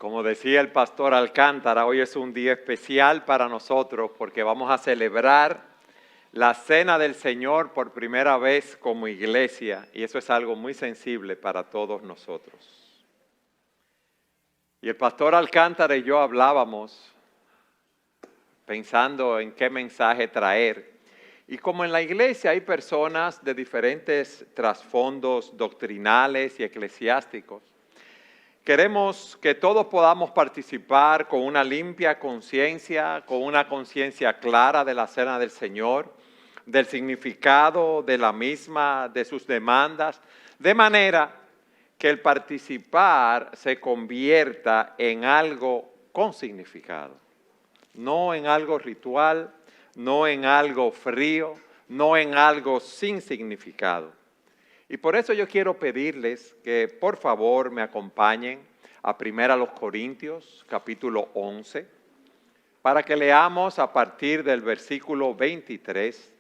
Como decía el pastor Alcántara, hoy es un día especial para nosotros porque vamos a celebrar la Cena del Señor por primera vez como iglesia y eso es algo muy sensible para todos nosotros. Y el pastor Alcántara y yo hablábamos pensando en qué mensaje traer. Y como en la iglesia hay personas de diferentes trasfondos doctrinales y eclesiásticos, queremos que todos podamos participar con una limpia conciencia, con una conciencia clara de la Cena del Señor, del significado de la misma, de sus demandas, de manera que el participar se convierta en algo con significado, no en algo ritual, no en algo frío, no en algo sin significado. Y por eso yo quiero pedirles que por favor me acompañen a 1 Corintios, capítulo 11, para que leamos a partir del versículo 23,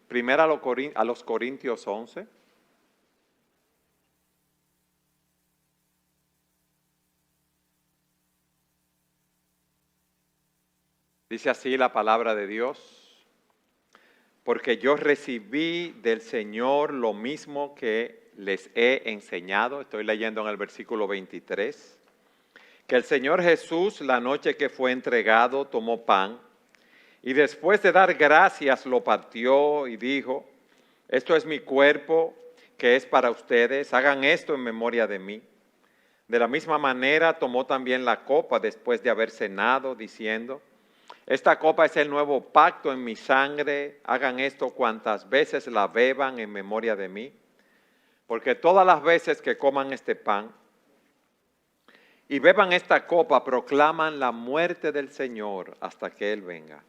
1 Corintios 11. Dice así la palabra de Dios. Porque yo recibí del Señor lo mismo que les he enseñado. Estoy leyendo en el versículo 23. Que el Señor Jesús, la noche que fue entregado, tomó pan y después de dar gracias lo partió y dijo: esto es mi cuerpo que es para ustedes, hagan esto en memoria de mí. De la misma manera tomó también la copa después de haber cenado, diciendo: esta copa es el nuevo pacto en mi sangre, hagan esto cuantas veces la beban en memoria de mí, porque todas las veces que coman este pan y beban esta copa proclaman la muerte del Señor hasta que Él venga.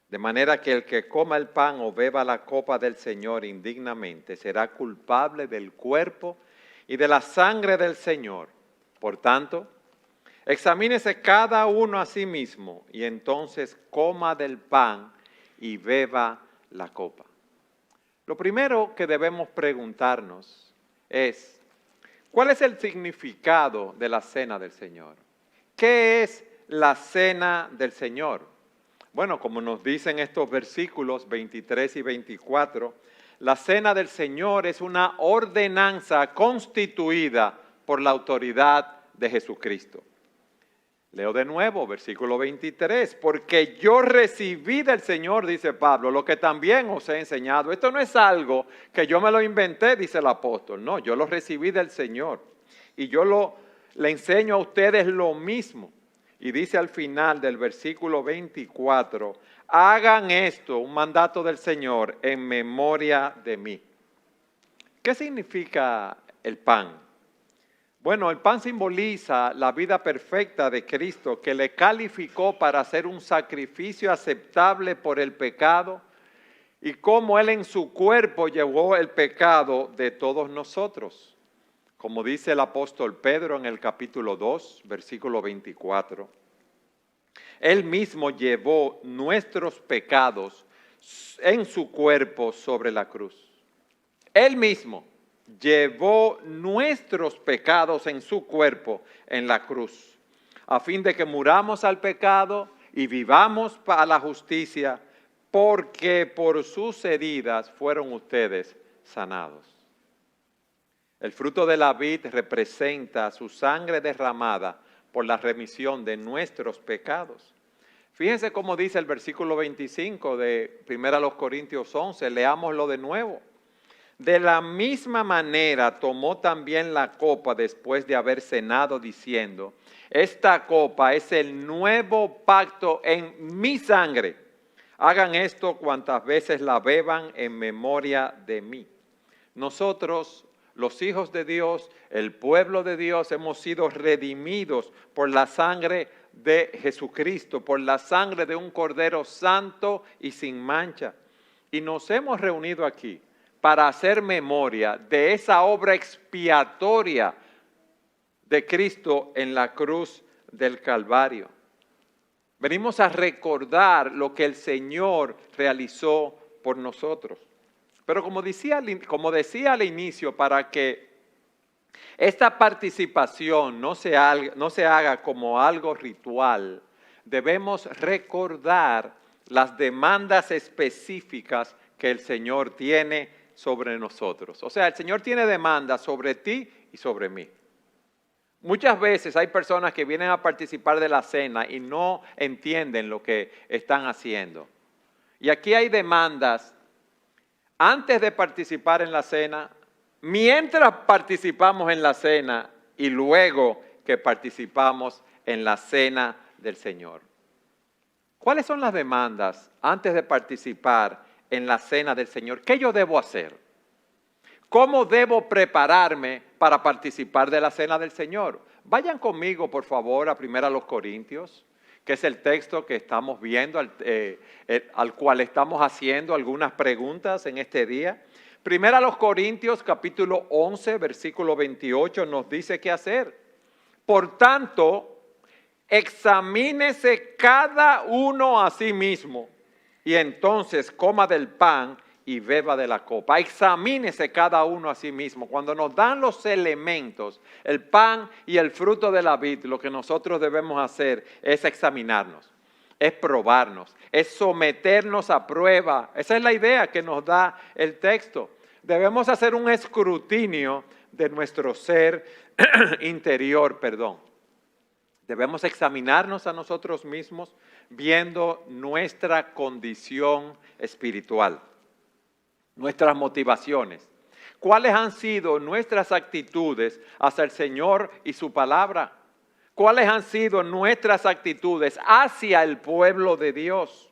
De manera que el que coma el pan o beba la copa del Señor indignamente será culpable del cuerpo y de la sangre del Señor. Por tanto, examínese cada uno a sí mismo y entonces coma del pan y beba la copa. Lo primero que debemos preguntarnos es, ¿cuál es el significado de la Cena del Señor? ¿Qué es la Cena del Señor? Bueno, como nos dicen estos versículos 23 y 24, la Cena del Señor es una ordenanza constituida por la autoridad de Jesucristo. Leo de nuevo, versículo 23, porque yo recibí del Señor, dice Pablo, lo que también os he enseñado. Esto no es algo que yo me lo inventé, dice el apóstol, no, yo lo recibí del Señor y yo le enseño a ustedes lo mismo. Y dice al final del versículo 24, hagan esto, un mandato del Señor, en memoria de mí. ¿Qué significa el pan? Bueno, el pan simboliza la vida perfecta de Cristo que le calificó para hacer un sacrificio aceptable por el pecado y cómo Él en su cuerpo llevó el pecado de todos nosotros. Como dice el apóstol Pedro en el capítulo 2, versículo 24. Él mismo llevó nuestros pecados en su cuerpo sobre la cruz. Él mismo llevó nuestros pecados en su cuerpo en la cruz, a fin de que muramos al pecado y vivamos para la justicia, porque por sus heridas fueron ustedes sanados. El fruto de la vid representa su sangre derramada por la remisión de nuestros pecados. Fíjense cómo dice el versículo 25 de 1 Corintios 11, leámoslo de nuevo. De la misma manera tomó también la copa después de haber cenado diciendo, esta copa es el nuevo pacto en mi sangre. Hagan esto cuantas veces la beban en memoria de mí. Nosotros, los hijos de Dios, el pueblo de Dios, hemos sido redimidos por la sangre de Jesucristo, por la sangre de un Cordero santo y sin mancha. Y nos hemos reunido aquí para hacer memoria de esa obra expiatoria de Cristo en la cruz del Calvario. Venimos a recordar lo que el Señor realizó por nosotros. Pero como decía al inicio, para que Esta participación no se haga como algo ritual. Debemos recordar las demandas específicas que el Señor tiene sobre nosotros. O sea, el Señor tiene demandas sobre ti y sobre mí. Muchas veces hay personas que vienen a participar de la cena y no entienden lo que están haciendo. Y aquí hay demandas antes de participar en la cena, mientras participamos en la cena y luego que participamos en la cena del Señor. ¿Cuáles son las demandas antes de participar en la cena del Señor? ¿Qué yo debo hacer? ¿Cómo debo prepararme para participar de la cena del Señor? Vayan conmigo, por favor, a 1 Corintios, que es el texto que estamos viendo, al cual estamos haciendo algunas preguntas en este día. 1 Corintios, capítulo 11, versículo 28, nos dice qué hacer. Por tanto, examínese cada uno a sí mismo y entonces coma del pan y beba de la copa. Examínese cada uno a sí mismo. Cuando nos dan los elementos, el pan y el fruto de la vid, lo que nosotros debemos hacer es examinarnos, es probarnos, es someternos a prueba. Esa es la idea que nos da el texto. Debemos hacer un escrutinio de nuestro ser interior, Debemos examinarnos a nosotros mismos viendo nuestra condición espiritual, nuestras motivaciones. ¿Cuáles han sido nuestras actitudes hacia el Señor y su palabra? ¿Cuáles han sido nuestras actitudes hacia el pueblo de Dios?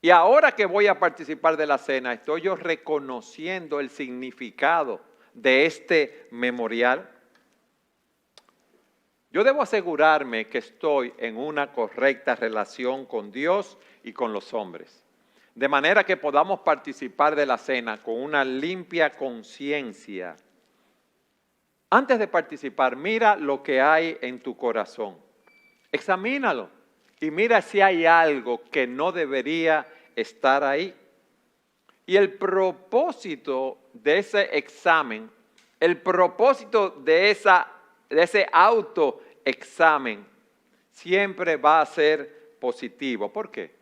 Y ahora que voy a participar de la cena, ¿estoy yo reconociendo el significado de este memorial? Yo debo asegurarme que estoy en una correcta relación con Dios y con los hombres, de manera que podamos participar de la cena con una limpia conciencia. Antes de participar, mira lo que hay en tu corazón. Examínalo y mira si hay algo que no debería estar ahí. Y el propósito de ese examen, el propósito de ese autoexamen, siempre va a ser positivo. ¿Por qué?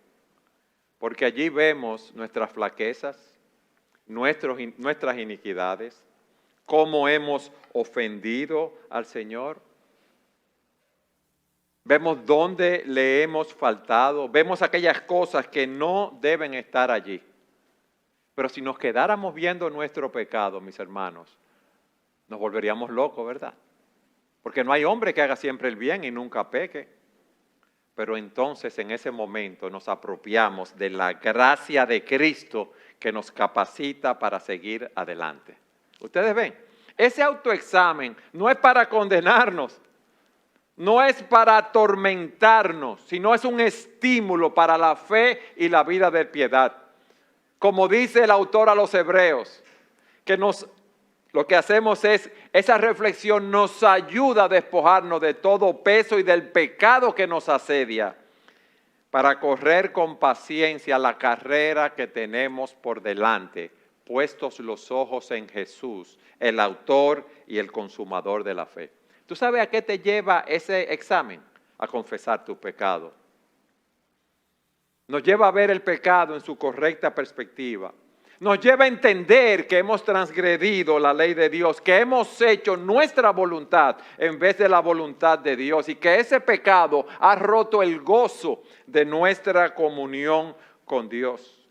Porque allí vemos nuestras flaquezas, nuestras iniquidades, cómo hemos ofendido al Señor. Vemos dónde le hemos faltado, vemos aquellas cosas que no deben estar allí. Pero si nos quedáramos viendo nuestro pecado, mis hermanos, nos volveríamos locos, ¿verdad? Porque no hay hombre que haga siempre el bien y nunca peque. Pero entonces en ese momento nos apropiamos de la gracia de Cristo que nos capacita para seguir adelante. Ustedes ven, ese autoexamen no es para condenarnos, no es para atormentarnos, sino es un estímulo para la fe y la vida de piedad. Como dice el autor a los Hebreos, que lo que hacemos es, esa reflexión nos ayuda a despojarnos de todo peso y del pecado que nos asedia, para correr con paciencia la carrera que tenemos por delante, puestos los ojos en Jesús, el autor y el consumador de la fe. ¿Tú sabes a qué te lleva ese examen? A confesar tu pecado. Nos lleva a ver el pecado en su correcta perspectiva. Nos lleva a entender que hemos transgredido la ley de Dios, que hemos hecho nuestra voluntad en vez de la voluntad de Dios y que ese pecado ha roto el gozo de nuestra comunión con Dios.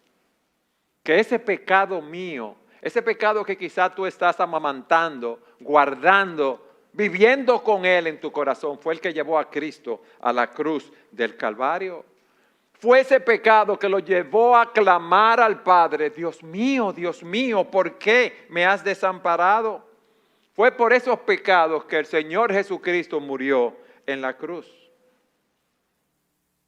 Que ese pecado mío, ese pecado que quizá tú estás amamantando, guardando, viviendo con él en tu corazón, fue el que llevó a Cristo a la cruz del Calvario. Fue ese pecado que lo llevó a clamar al Padre, Dios mío, ¿por qué me has desamparado? Fue por esos pecados que el Señor Jesucristo murió en la cruz.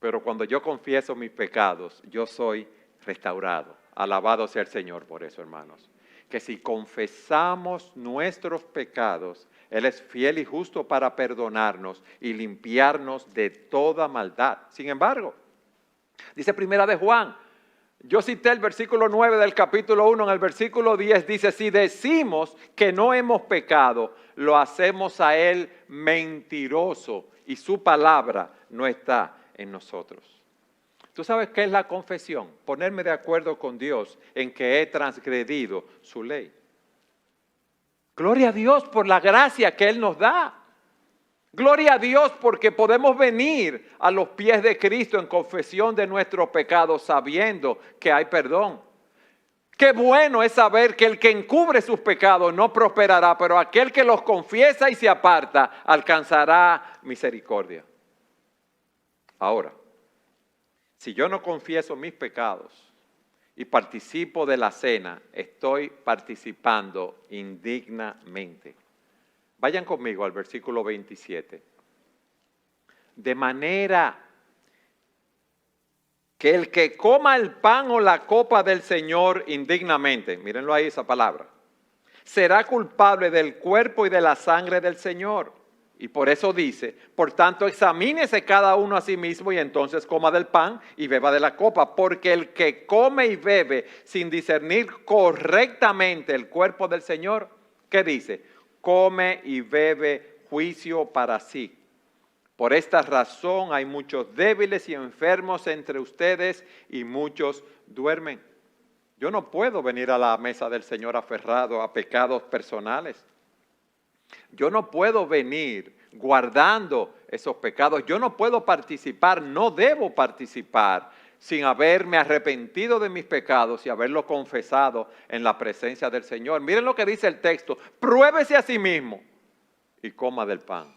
Pero cuando yo confieso mis pecados, yo soy restaurado. Alabado sea el Señor por eso, hermanos. Que si confesamos nuestros pecados, Él es fiel y justo para perdonarnos y limpiarnos de toda maldad. Sin embargo, dice Primera de Juan, Yo cité el versículo 9 del capítulo 1, en el versículo 10 dice, si decimos que no hemos pecado, lo hacemos a Él mentiroso y su palabra no está en nosotros. ¿Tú sabes qué es la confesión? Ponerme de acuerdo con Dios en que he transgredido su ley. Gloria a Dios por la gracia que Él nos da. Gloria a Dios porque podemos venir a los pies de Cristo en confesión de nuestros pecados sabiendo que hay perdón. Qué bueno es saber que el que encubre sus pecados no prosperará, pero aquel que los confiesa y se aparta alcanzará misericordia. Ahora, si yo no confieso mis pecados y participo de la cena, estoy participando indignamente. Vayan conmigo al versículo 27. De manera que el que coma el pan o la copa del Señor indignamente, mírenlo ahí esa palabra, será culpable del cuerpo y de la sangre del Señor. Y por eso dice, por tanto examínese cada uno a sí mismo y entonces coma del pan y beba de la copa, porque el que come y bebe sin discernir correctamente el cuerpo del Señor, ¿qué dice? Come y bebe juicio para sí. Por esta razón hay muchos débiles y enfermos entre ustedes y muchos duermen. Yo no puedo venir a la mesa del Señor aferrado a pecados personales. Yo no puedo venir guardando esos pecados. Yo no puedo participar, no debo participar sin haberme arrepentido de mis pecados y haberlo confesado en la presencia del Señor. Miren lo que dice el texto, pruébese a sí mismo y coma del pan.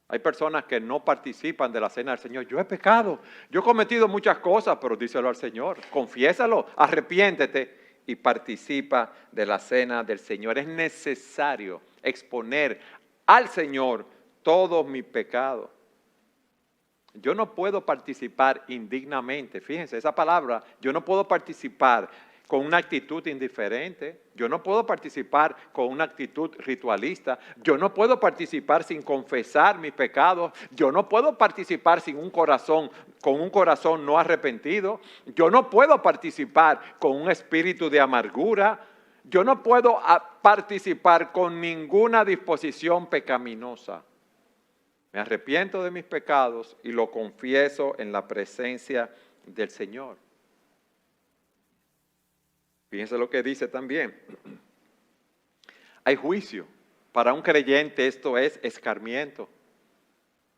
Hay personas que no participan de la cena del Señor. Yo he pecado, yo he cometido muchas cosas, pero díselo al Señor, confiésalo, arrepiéntete y participa de la cena del Señor. Es necesario exponer al Señor todos mis pecados. Yo no puedo participar indignamente. Fíjense, esa palabra, yo no puedo participar con una actitud indiferente. Yo no puedo participar con una actitud ritualista. Yo no puedo participar sin confesar mis pecados. Yo no puedo participar con un corazón no arrepentido. Yo no puedo participar con un espíritu de amargura. Yo no puedo participar con ninguna disposición pecaminosa. Me arrepiento de mis pecados y lo confieso en la presencia del Señor. Fíjense lo que dice también. Hay juicio. Para un creyente esto es escarmiento.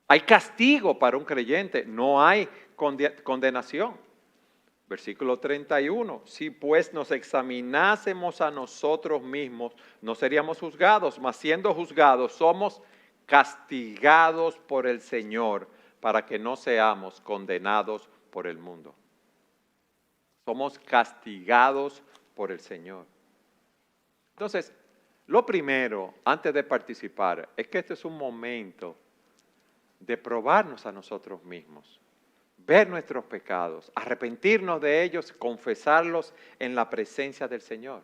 Hay castigo para un creyente. No hay condenación. Versículo 31. Si pues nos examinásemos a nosotros mismos, no seríamos juzgados, mas siendo juzgados somos castigados por el Señor para que no seamos condenados por el mundo. Somos castigados por el Señor. Entonces, lo primero, antes de participar, es que este es un momento de probarnos a nosotros mismos, ver nuestros pecados, arrepentirnos de ellos, confesarlos en la presencia del Señor.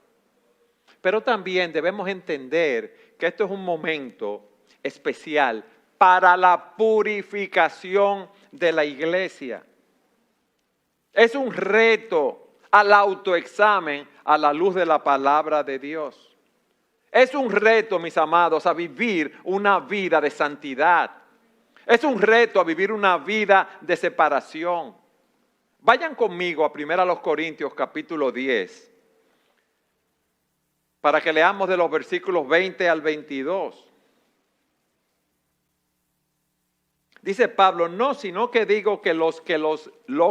Pero también debemos entender que esto es un momento especial para la purificación de la iglesia. Es un reto al autoexamen a la luz de la palabra de Dios. Es un reto, mis amados, a vivir una vida de santidad. Es un reto a vivir una vida de separación. Vayan conmigo a 1 Corintios capítulo 10 para que leamos de los versículos 20 al 22. Dice Pablo, no, sino que digo que lo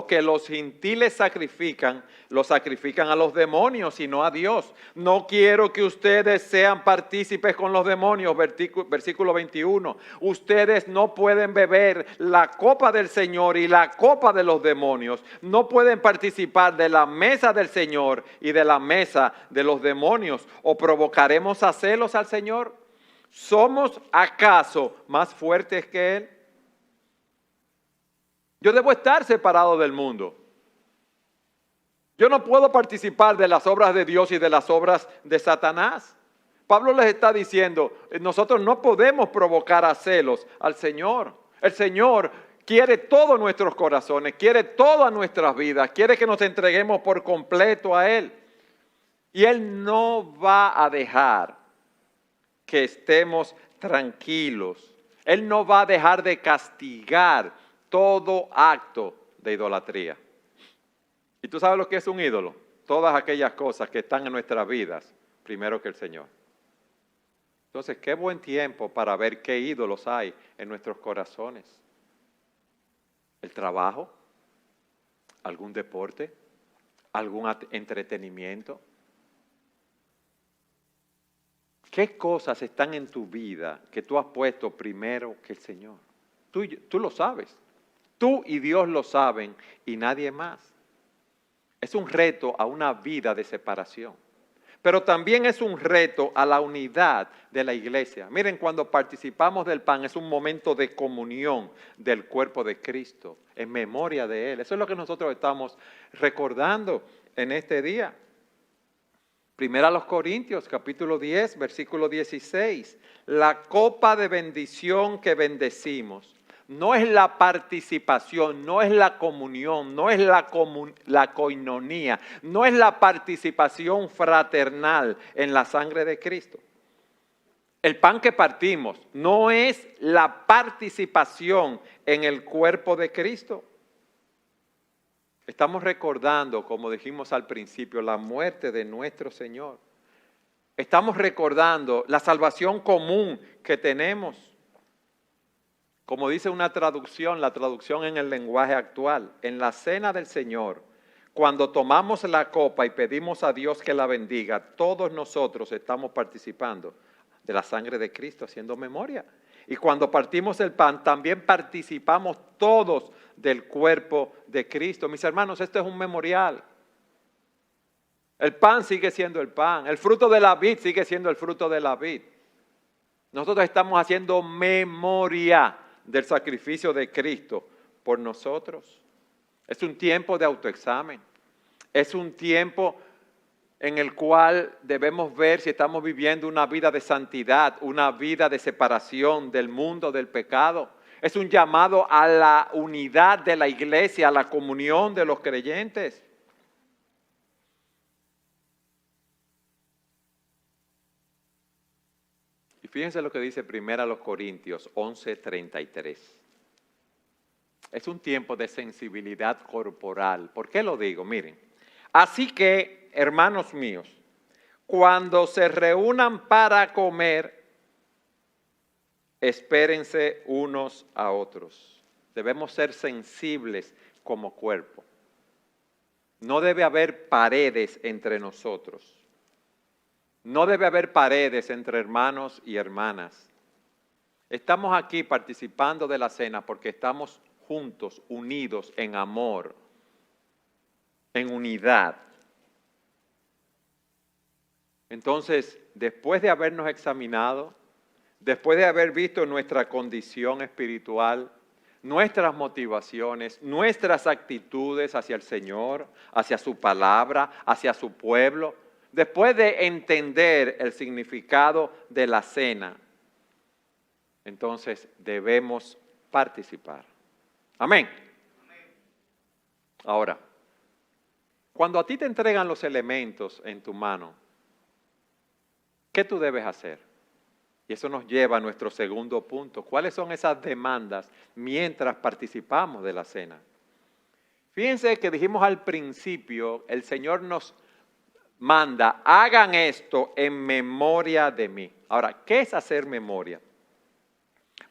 que los gentiles sacrifican, lo sacrifican a los demonios y no a Dios. No quiero que ustedes sean partícipes con los demonios, versículo 21. Ustedes no pueden beber la copa del Señor y la copa de los demonios. No pueden participar de la mesa del Señor y de la mesa de los demonios. ¿O provocaremos a celos al Señor? ¿Somos acaso más fuertes que Él? Yo debo estar separado del mundo. Yo no puedo participar de las obras de Dios y de las obras de Satanás. Pablo les está diciendo, nosotros no podemos provocar a celos al Señor. El Señor quiere todos nuestros corazones, quiere todas nuestras vidas, quiere que nos entreguemos por completo a Él. Y Él no va a dejar que estemos tranquilos. Él no va a dejar de castigar todo acto de idolatría. ¿Y tú sabes lo que es un ídolo? Todas aquellas cosas que están en nuestras vidas, primero que el Señor. Entonces, qué buen tiempo para ver qué ídolos hay en nuestros corazones. El trabajo, algún deporte, algún entretenimiento. ¿Qué cosas están en tu vida que tú has puesto primero que el Señor? Tú lo sabes. Tú y Dios lo saben y nadie más. Es un reto a una vida de separación. Pero también es un reto a la unidad de la iglesia. Miren, cuando participamos del pan es un momento de comunión del cuerpo de Cristo, en memoria de Él. Eso es lo que nosotros estamos recordando en este día. Primera a los Corintios, capítulo 10, versículo 16. La copa de bendición que bendecimos no es la participación, no es la comunión, no es la coinonía, no es la participación fraternal en la sangre de Cristo. El pan que partimos no es la participación en el cuerpo de Cristo. Estamos recordando, como dijimos al principio, la muerte de nuestro Señor. Estamos recordando la salvación común que tenemos. Como dice una traducción, la traducción en el lenguaje actual, en la cena del Señor, cuando tomamos la copa y pedimos a Dios que la bendiga, todos nosotros estamos participando de la sangre de Cristo, haciendo memoria. Y cuando partimos el pan, también participamos todos del cuerpo de Cristo. Mis hermanos, esto es un memorial. El pan sigue siendo el pan. El fruto de la vid sigue siendo el fruto de la vid. Nosotros estamos haciendo memoria del sacrificio de Cristo por nosotros. Es un tiempo de autoexamen. Es un tiempo en el cual debemos ver si estamos viviendo una vida de santidad, una vida de separación del mundo, del pecado. Es un llamado a la unidad de la iglesia, a la comunión de los creyentes. Y fíjense lo que dice 1 Corintios 11:33. Es un tiempo de sensibilidad corporal. ¿Por qué lo digo? Miren, así que, hermanos míos, cuando se reúnan para comer, espérense unos a otros. Debemos ser sensibles como cuerpo. No debe haber paredes entre nosotros. No debe haber paredes entre hermanos y hermanas. Estamos aquí participando de la cena porque estamos juntos, unidos en amor, en unidad. Entonces, después de habernos examinado, después de haber visto nuestra condición espiritual, nuestras motivaciones, nuestras actitudes hacia el Señor, hacia su palabra, hacia su pueblo, después de entender el significado de la cena, entonces debemos participar. Amén. Ahora, cuando a ti te entregan los elementos en tu mano, ¿qué tú debes hacer? Y eso nos lleva a nuestro segundo punto. ¿Cuáles son esas demandas mientras participamos de la cena? Fíjense que dijimos al principio, el Señor nos manda, hagan esto en memoria de mí. Ahora, ¿qué es hacer memoria?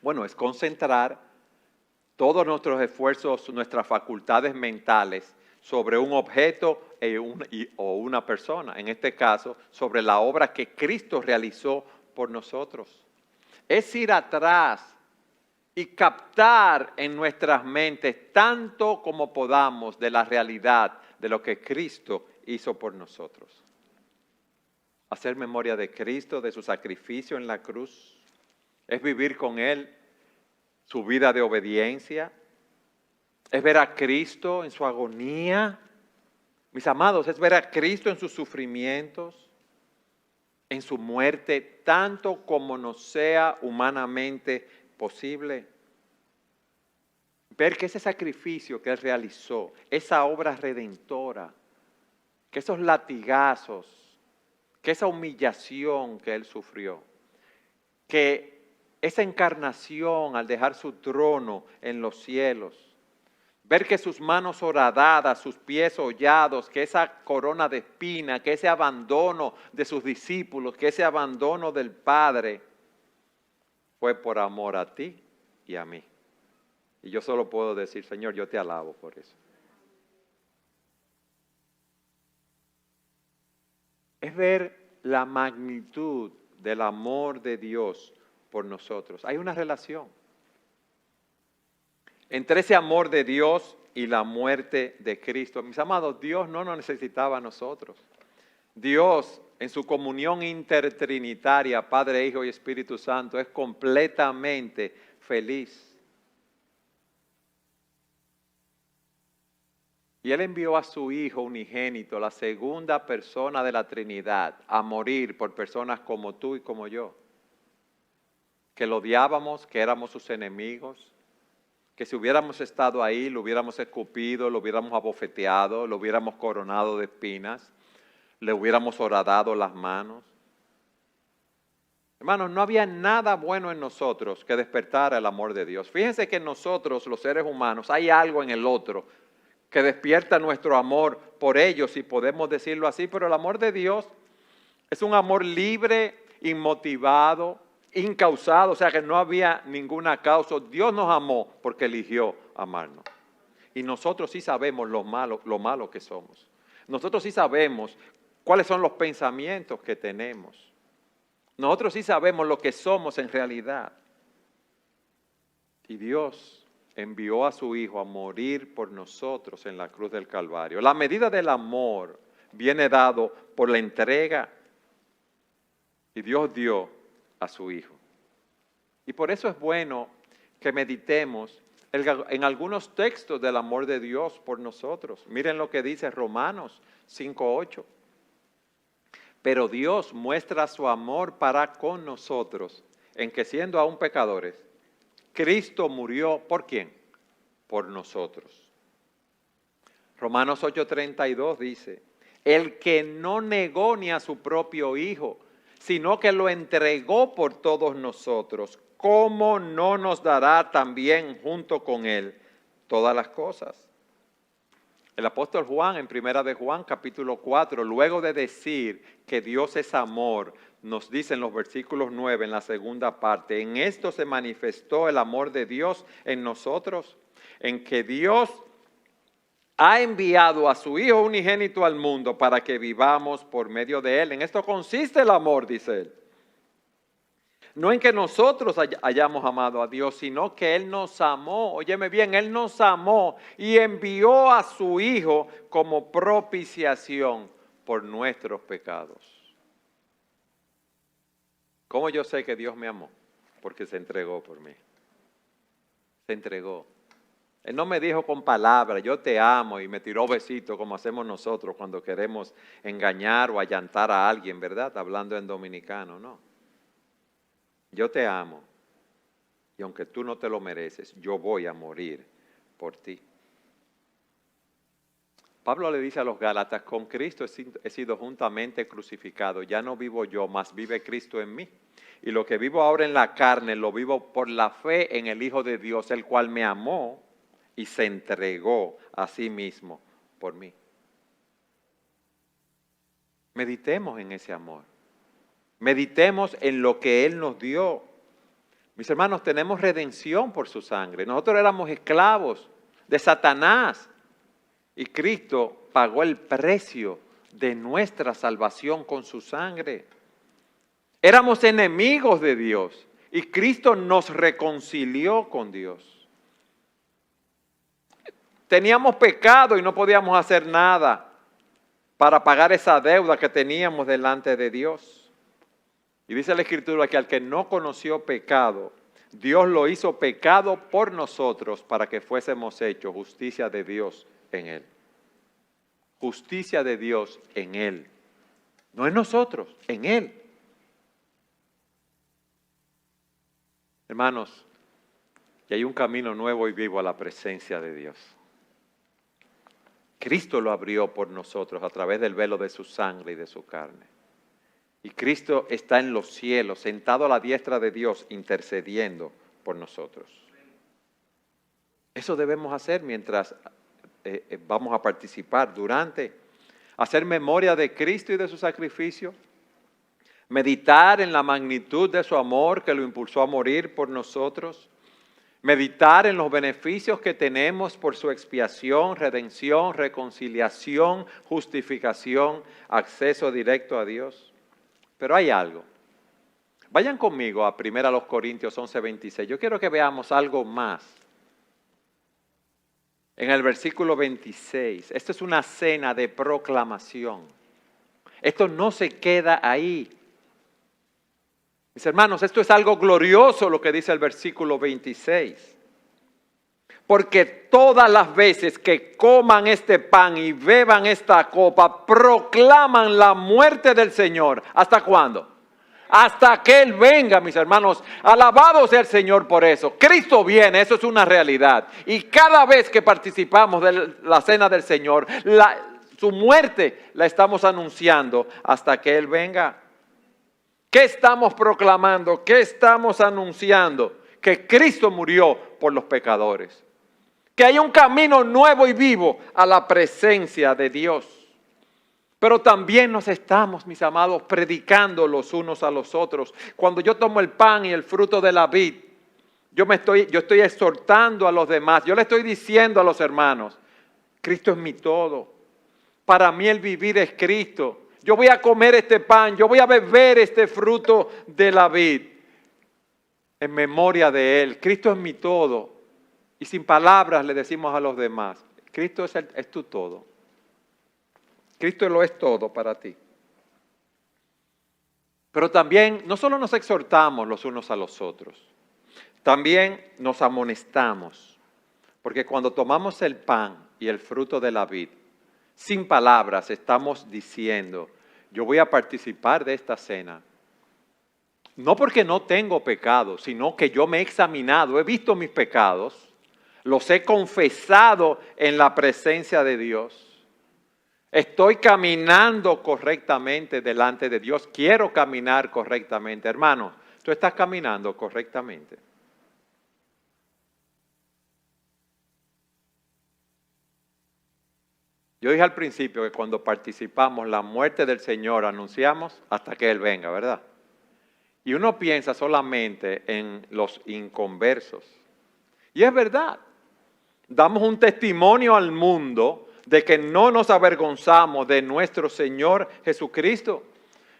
Bueno, es concentrar todos nuestros esfuerzos, nuestras facultades mentales sobre un objeto o una persona. En este caso, sobre la obra que Cristo realizó por nosotros. Es ir atrás y captar en nuestras mentes tanto como podamos de la realidad de lo que Cristo hizo por nosotros. Hacer memoria de Cristo, de su sacrificio en la cruz, es vivir con Él su vida de obediencia, es ver a Cristo en su agonía. Mis amados, es ver a Cristo en sus sufrimientos, en su muerte, tanto como nos sea humanamente posible. ver que ese sacrificio que Él realizó, esa obra redentora, que esos latigazos, que esa humillación que Él sufrió, que esa encarnación al dejar su trono en los cielos, ver que sus manos horadadas, sus pies hollados, que esa corona de espina, que ese abandono de sus discípulos, que ese abandono del Padre, fue por amor a ti y a mí. Y yo solo puedo decir, Señor, yo te alabo por eso. Es ver la magnitud del amor de Dios por nosotros. Hay una relación entre ese amor de Dios y la muerte de Cristo. Mis amados, Dios no nos necesitaba a nosotros. Dios, en su comunión intertrinitaria, Padre, Hijo y Espíritu Santo, es completamente feliz. Y Él envió a su Hijo unigénito, la segunda persona de la Trinidad, a morir por personas como tú y como yo, que lo odiábamos, que éramos sus enemigos, que si hubiéramos estado ahí, lo hubiéramos escupido, lo hubiéramos abofeteado, lo hubiéramos coronado de espinas, le hubiéramos horadado las manos. Hermanos, no había nada bueno en nosotros que despertara el amor de Dios. Fíjense que en nosotros, los seres humanos, hay algo en el otro que despierta nuestro amor por ellos, si podemos decirlo así, pero el amor de Dios es un amor libre, inmotivado, incausado, o sea que no había ninguna causa. Dios nos amó porque eligió amarnos. Y nosotros sí sabemos lo malo que somos. Nosotros sí sabemos cuáles son los pensamientos que tenemos. Nosotros sí sabemos lo que somos en realidad. Y Dios envió a su Hijo a morir por nosotros en la cruz del Calvario. La medida del amor viene dado por la entrega y Dios dio a su Hijo. Y por eso es bueno que meditemos en algunos textos del amor de Dios por nosotros. Miren lo que dice Romanos 5:8. Pero Dios muestra su amor para con nosotros, en que siendo aún pecadores, Cristo murió, ¿por quién? Por nosotros. Romanos 8:32 dice, el que no negó ni a su propio Hijo, sino que lo entregó por todos nosotros, ¿cómo no nos dará también junto con Él todas las cosas? El apóstol Juan, en Primera de Juan, capítulo 4, luego de decir que Dios es amor, nos dice en los versículos 9, en la segunda parte, en esto se manifestó el amor de Dios en nosotros, en que Dios ha enviado a su Hijo unigénito al mundo para que vivamos por medio de Él. En esto consiste el amor, dice Él. No en que nosotros hayamos amado a Dios, sino que Él nos amó. Óyeme bien, Él nos amó y envió a su Hijo como propiciación por nuestros pecados. ¿Cómo yo sé que Dios me amó? Porque se entregó por mí. Se entregó. Él no me dijo con palabras, yo te amo, y me tiró besitos como hacemos nosotros cuando queremos engañar o allantar a alguien, ¿verdad? Hablando en dominicano, no. Yo te amo, y aunque tú no te lo mereces, yo voy a morir por ti. Pablo le dice a los Gálatas, con Cristo he sido juntamente crucificado, ya no vivo yo, mas vive Cristo en mí. Y lo que vivo ahora en la carne, lo vivo por la fe en el Hijo de Dios, el cual me amó y se entregó a sí mismo por mí. Meditemos en ese amor. Meditemos en lo que Él nos dio. Mis hermanos, tenemos redención por su sangre. Nosotros éramos esclavos de Satanás y Cristo pagó el precio de nuestra salvación con su sangre. Éramos enemigos de Dios y Cristo nos reconcilió con Dios. Teníamos pecado y no podíamos hacer nada para pagar esa deuda que teníamos delante de Dios. Y dice la Escritura que al que no conoció pecado, Dios lo hizo pecado por nosotros para que fuésemos hechos justicia de Dios en Él. Justicia de Dios en Él. No en nosotros, en Él. Hermanos, Y hay un camino nuevo y vivo a la presencia de Dios. Cristo lo abrió por nosotros a través del velo de su sangre y de su carne. Y Cristo está en los cielos, sentado a la diestra de Dios, intercediendo por nosotros. Eso debemos hacer mientras vamos a participar, durante, hacer memoria de Cristo y de su sacrificio, meditar en la magnitud de su amor que lo impulsó a morir por nosotros, meditar en los beneficios que tenemos por su expiación, redención, reconciliación, justificación, acceso directo a Dios. Pero hay algo. Vayan conmigo a 1 Corintios 11:26. Yo quiero que veamos algo más. En el versículo 26, esto es una cena de proclamación. Esto no se queda ahí. Mis hermanos, esto es algo glorioso lo que dice el versículo 26. Porque todas las veces que coman este pan y beban esta copa, proclaman la muerte del Señor. ¿Hasta cuándo? Hasta que Él venga, mis hermanos. Alabado sea el Señor por eso. Cristo viene, eso es una realidad. Y cada vez que participamos de la cena del Señor, su muerte la estamos anunciando hasta que Él venga. ¿Qué estamos proclamando? ¿Qué estamos anunciando? Que Cristo murió por los pecadores. Que hay un camino nuevo y vivo a la presencia de Dios. Pero también nos estamos, mis amados, predicando los unos a los otros. Cuando yo tomo el pan y el fruto de la vid, yo estoy exhortando a los demás. Yo le estoy diciendo a los hermanos, Cristo es mi todo. Para mí el vivir es Cristo. Yo voy a comer este pan, yo voy a beber este fruto de la vid en memoria de Él. Cristo es mi todo. Y sin palabras le decimos a los demás, Cristo es tu todo. Cristo lo es todo para ti. Pero también, no solo nos exhortamos los unos a los otros, también nos amonestamos. Porque cuando tomamos el pan y el fruto de la vid, sin palabras estamos diciendo, yo voy a participar de esta cena. No porque no tengo pecado, sino que yo me he examinado, he visto mis pecados, los he confesado en la presencia de Dios. Estoy caminando correctamente delante de Dios. Quiero caminar correctamente. Hermano, tú estás caminando correctamente. Yo dije al principio que cuando participamos la muerte del Señor anunciamos hasta que Él venga, ¿verdad? Y uno piensa solamente en los inconversos. Y es verdad. Damos un testimonio al mundo de que no nos avergonzamos de nuestro Señor Jesucristo.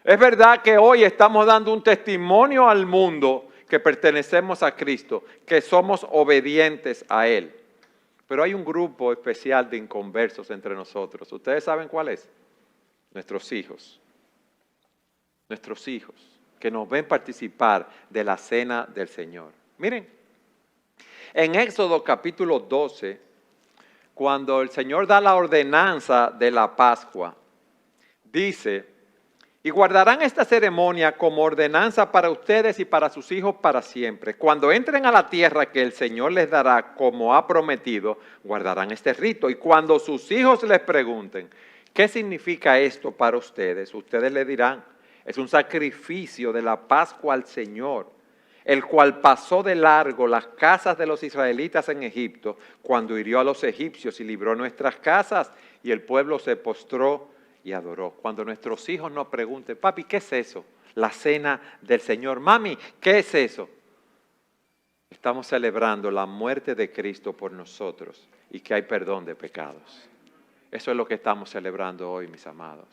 Es verdad que hoy estamos dando un testimonio al mundo que pertenecemos a Cristo, que somos obedientes a Él. Pero hay un grupo especial de inconversos entre nosotros. ¿Ustedes saben cuál es? Nuestros hijos. Nuestros hijos, que nos ven participar de la cena del Señor. Miren, en Éxodo capítulo 12, cuando el Señor da la ordenanza de la Pascua, dice, y guardarán esta ceremonia como ordenanza para ustedes y para sus hijos para siempre. Cuando entren a la tierra que el Señor les dará como ha prometido, guardarán este rito. Y cuando sus hijos les pregunten, ¿qué significa esto para ustedes? Ustedes le dirán, es un sacrificio de la Pascua al Señor, el cual pasó de largo las casas de los israelitas en Egipto, cuando hirió a los egipcios y libró nuestras casas, y el pueblo se postró y adoró. Cuando nuestros hijos nos pregunten, papi, ¿qué es eso? La cena del Señor. Mami, ¿qué es eso? Estamos celebrando la muerte de Cristo por nosotros y que hay perdón de pecados. Eso es lo que estamos celebrando hoy, mis amados.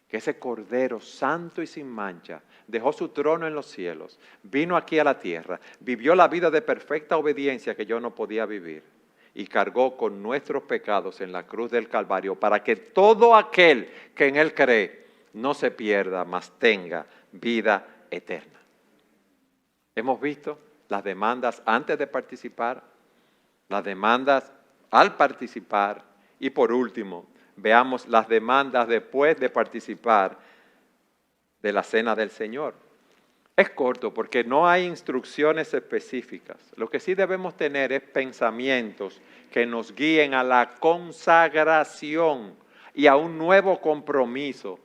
Que ese Cordero santo y sin mancha dejó su trono en los cielos, vino aquí a la tierra, vivió la vida de perfecta obediencia que yo no podía vivir y cargó con nuestros pecados en la cruz del Calvario para que todo aquel que en Él cree no se pierda, mas tenga vida eterna. Hemos visto las demandas antes de participar, las demandas al participar y por último, veamos las demandas después de participar de la cena del Señor. Es corto porque no hay instrucciones específicas. Lo que sí debemos tener es pensamientos que nos guíen a la consagración y a un nuevo compromiso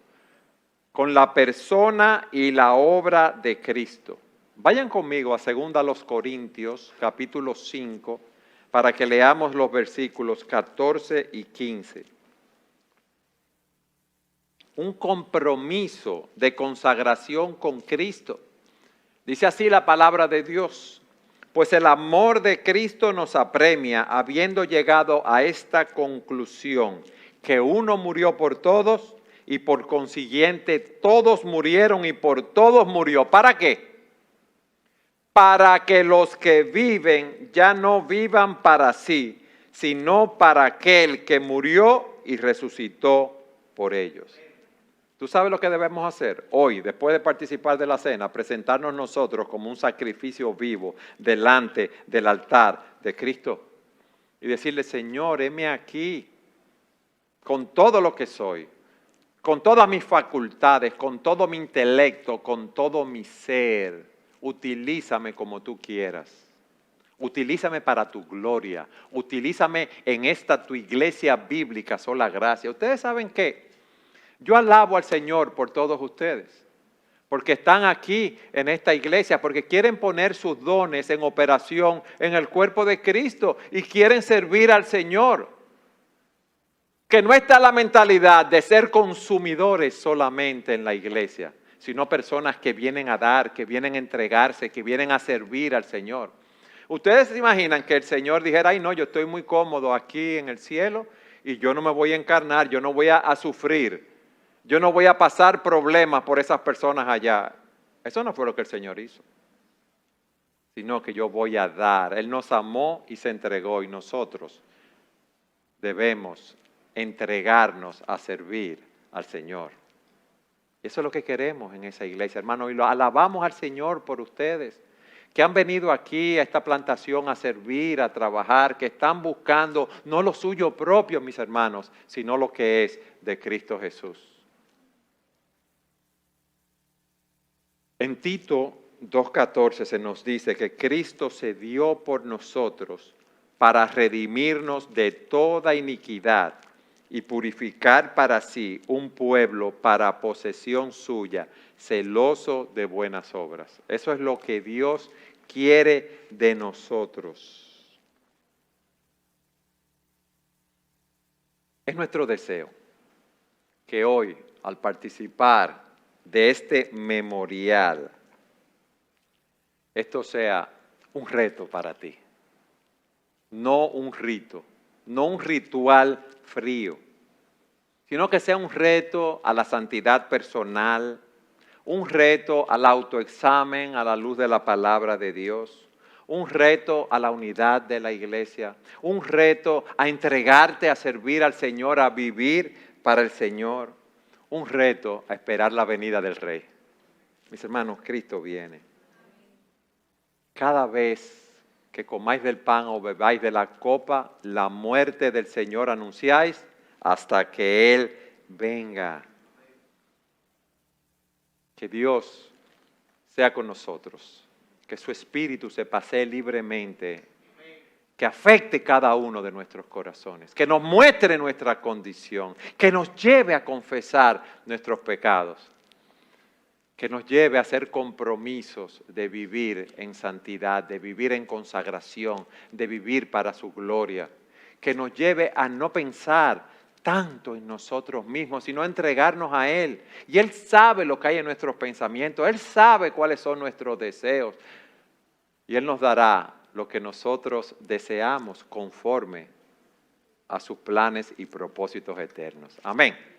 con la persona y la obra de Cristo. Vayan conmigo a 2 Corintios, capítulo 5, para que leamos los versículos 14 y 15. Un compromiso de consagración con Cristo. Dice así la palabra de Dios: pues el amor de Cristo nos apremia, habiendo llegado a esta conclusión, que uno murió por todos y por consiguiente todos murieron y por todos murió. ¿Para qué? Para que los que viven ya no vivan para sí, sino para aquel que murió y resucitó por ellos. ¿Tú sabes lo que debemos hacer hoy, después de participar de la cena? Presentarnos nosotros como un sacrificio vivo delante del altar de Cristo y decirle: Señor, heme aquí con todo lo que soy, con todas mis facultades, con todo mi intelecto, con todo mi ser. Utilízame como tú quieras. Utilízame para tu gloria. Utilízame en esta tu iglesia bíblica, sola gracia. Ustedes saben que yo alabo al Señor por todos ustedes, porque están aquí en esta iglesia, porque quieren poner sus dones en operación en el cuerpo de Cristo y quieren servir al Señor. Que no está la mentalidad de ser consumidores solamente en la iglesia, sino personas que vienen a dar, que vienen a entregarse, que vienen a servir al Señor. ¿Ustedes se imaginan que el Señor dijera: ay no, yo estoy muy cómodo aquí en el cielo y yo no me voy a encarnar, yo no voy a sufrir? Yo no voy a pasar problemas por esas personas allá? Eso no fue lo que el Señor hizo, sino que yo voy a dar. Él nos amó y se entregó, y nosotros debemos entregarnos a servir al Señor. Eso es lo que queremos en esa iglesia, hermano, y lo alabamos al Señor por ustedes, que han venido aquí a esta plantación a servir, a trabajar, que están buscando no lo suyo propio, mis hermanos, sino lo que es de Cristo Jesús. En Tito 2:14 se nos dice que Cristo se dio por nosotros para redimirnos de toda iniquidad y purificar para sí un pueblo para posesión suya, celoso de buenas obras. Eso es lo que Dios quiere de nosotros. Es nuestro deseo que hoy, al participar de este memorial, esto sea un reto para ti, no un rito, no un ritual frío, sino que sea un reto a la santidad personal, un reto al autoexamen a la luz de la palabra de Dios, un reto a la unidad de la iglesia, un reto a entregarte a servir al Señor, a vivir para el Señor, un reto a esperar la venida del Rey. Mis hermanos, Cristo viene. Cada vez que comáis del pan o bebáis de la copa, la muerte del Señor anunciáis hasta que Él venga. Que Dios sea con nosotros, que su Espíritu se pasee libremente, que afecte cada uno de nuestros corazones, que nos muestre nuestra condición, que nos lleve a confesar nuestros pecados, que nos lleve a hacer compromisos de vivir en santidad, de vivir en consagración, de vivir para su gloria, que nos lleve a no pensar tanto en nosotros mismos, sino a entregarnos a Él. Y Él sabe lo que hay en nuestros pensamientos, Él sabe cuáles son nuestros deseos, y Él nos dará lo que nosotros deseamos conforme a sus planes y propósitos eternos. Amén.